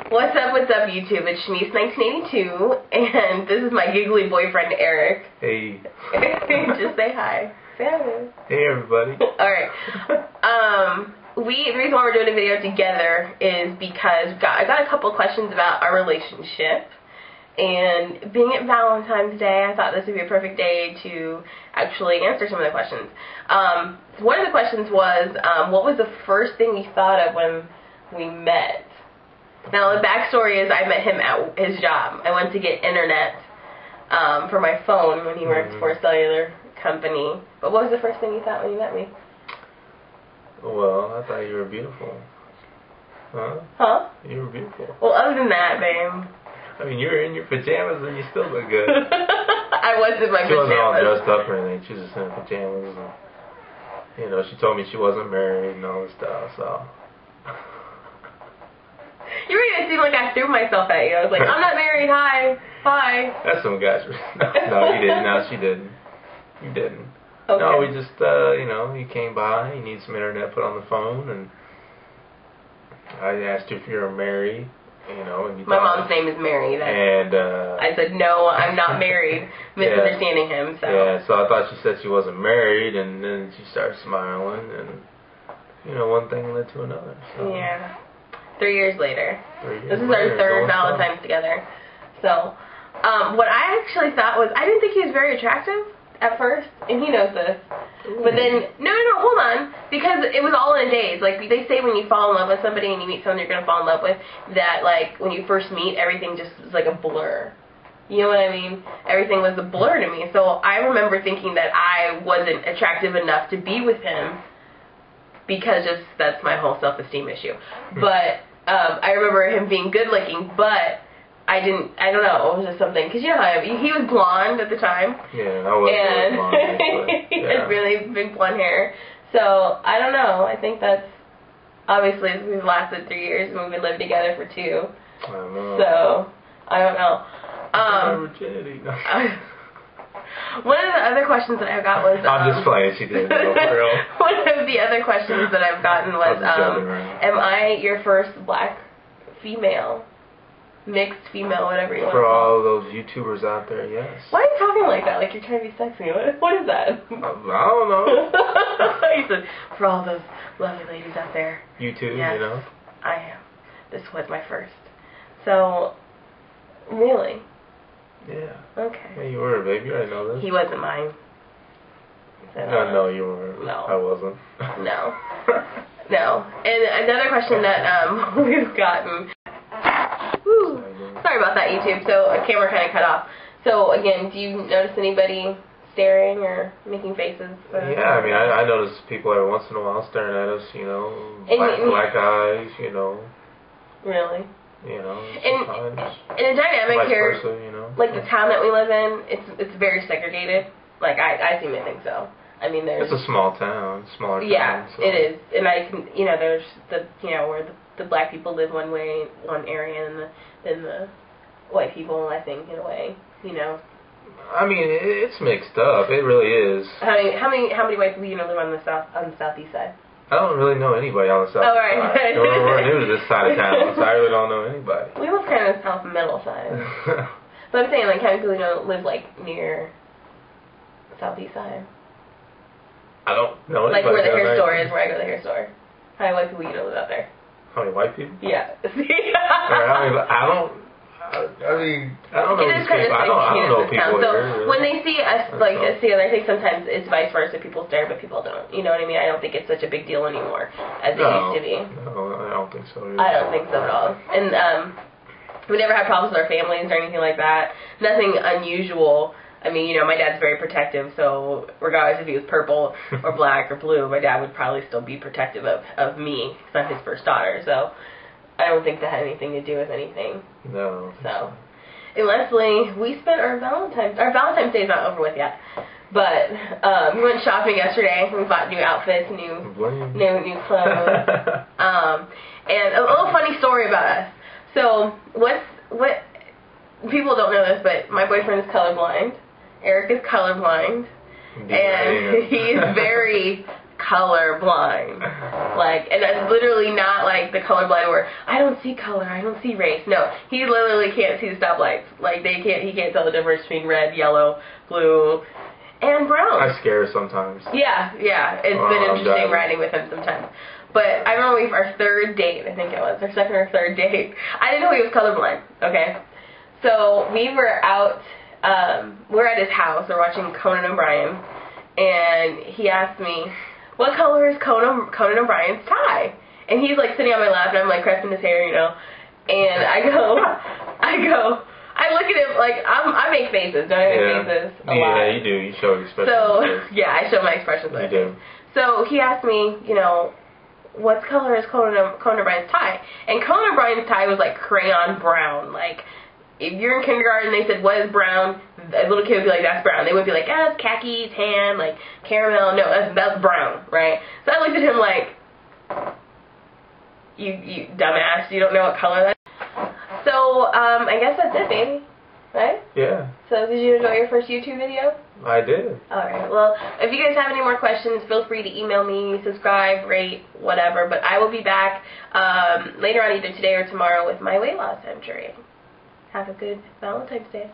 What's up, YouTube? It's Shanice1982, and this is my giggly boyfriend, Eric. Hey. Just say hi. Say hi. Hey, everybody. Alright. The reason why we're doing a video together is because I got a couple questions about our relationship, and being at Valentine's Day, I thought this would be a perfect day to actually answer some of the questions. One of the questions was, what was the first thing you thought of when we met? Now, the backstory is I met him at his job. I went to get internet for my phone when he worked for a cellular company. But what was the first thing you thought when you met me? Well, I thought you were beautiful. Huh? Huh? You were beautiful. Well, other than that, babe. I mean, you were in your pajamas and you still look good. I was in my pajamas. She wasn't all dressed up or anything. She was just in her pajamas. And, you know, she told me she wasn't married and all this stuff, so... You made it seem like I threw myself at you. I was like, I'm not married, hi, bye. That's some guys. No, you didn't. No, she didn't. You didn't. Okay. No, we just, you know, you came by, you need some internet put on the phone, and I asked you if you were married, you know. And you My mom's name is Mary. And, I said, no, I'm not married, misunderstanding him, so. Yeah, so I thought she said she wasn't married, and then she started smiling, and, you know, one thing led to another. So. Yeah. 3 years later. 3 years This is our third Valentine's together. So, what I actually thought was, I didn't think he was very attractive at first, and he knows this. Ooh. But then, no, hold on, because it was all in days. Like, they say when you fall in love with somebody and you meet someone you're going to fall in love with, that, like, when you first meet, everything just is like a blur. You know what I mean? Everything was a blur to me. So I remember thinking that I wasn't attractive enough to be with him, because that's my whole self-esteem issue. But I remember him being good-looking, but I don't know, it was just something, because you know how he was blonde at the time. Yeah, I was really blonde. He had really big blonde hair. So, I don't know, I think that's, obviously, we've lasted 3 years, and we've been living together for 2. I know. So, I don't know. Virginity. One of the other questions that I got was... I'm just playing, she didn't know for real. One of the other questions that I've gotten was, am I your first black female? Mixed female, whatever you want to For call all those YouTubers out there, yes. Why are you talking like that? Like you're trying to be sexy. What is that? I don't know. He said, for all those lovely ladies out there. YouTube, yes, you know? I am. This was my first. So, really? Yeah. Okay. Yeah, you were, baby. You already know this. He wasn't mine. So, no, you weren't. No. I wasn't. No. No. And another question that we've gotten... Whew. Sorry about that, YouTube. So, a camera kind of cut off. So, again, do you notice anybody staring or making faces? Yeah, I mean, I notice people every once in a while staring at us, you know, black eyes, you know. Really? You know, and a dynamic here, versa, you know? Like the town that we live in, it's very segregated. Like I seem to think so. I mean, there's. It's a small town, smaller town. Yeah, so. it is, and I can, you know, there's where the black people live one way, one area, and then the white people, I think, in a way, you know. I mean, it's mixed up. It really is. How many white people live on the southeast side? I don't really know anybody on the south side. We're new to this side of town, so I really don't know anybody. We live kind of south middle side. But I'm saying, like, how many people live, like, near the southeast side? I don't know anybody. Like where the hair store is, where I go to the hair store. How many white people live out there? How many white people? Yeah. I mean, I don't know these people. I don't know people so here. When they see us together, I think sometimes it's vice versa. People stare, but people don't. You know what I mean? I don't think it's such a big deal anymore as it used to be. No, I don't think so either. I don't think so at all. And we never had problems with our families or anything like that. Nothing unusual. I mean, you know, my dad's very protective, so regardless if he was purple or black or blue, my dad would probably still be protective of me because I'm his first daughter. So I don't think that had anything to do with anything. No. So, and Leslie, we spent our Valentine's Day is not over with yet, but we went shopping yesterday. We bought new outfits, new clothes, and a little funny story about us. So what people don't know this, but my boyfriend is colorblind. Eric is colorblind, and he's very colorblind. Like, and that's literally not like the colorblind where I don't see color, I don't see race. No, he literally can't see the stoplights. Like, he can't tell the difference between red, yellow, blue, and brown. I scare her sometimes. Yeah. It's been interesting riding with him sometimes. But I remember our third date, I think it was, our second or third date, I didn't know he was colorblind, okay? So we were out, we're at his house, we're watching Conan O'Brien, and he asked me, what color is Conan O'Brien's tie? And he's like sitting on my lap, and I'm like caressing his hair, you know, and I look at him like, I make faces, don't I make faces a lot? Yeah, you do, you show expressions. So, yeah, I show my expressions. You do. So he asked me, you know, what color is Conan O'Brien's tie? And Conan O'Brien's tie was like crayon brown, like, if you're in kindergarten, they said, what is brown? A little kid would be like, that's brown. They wouldn't be like, it's khaki, tan, like caramel. No, that's brown, right? So I looked at him like, you dumbass, you don't know what color that is? So, I guess that's it, baby. Right? Yeah. So, did you enjoy your first YouTube video? I did. Alright, well, if you guys have any more questions, feel free to email me, subscribe, rate, whatever. But I will be back later on either today or tomorrow with my weight loss entry. Have a good Valentine's Day.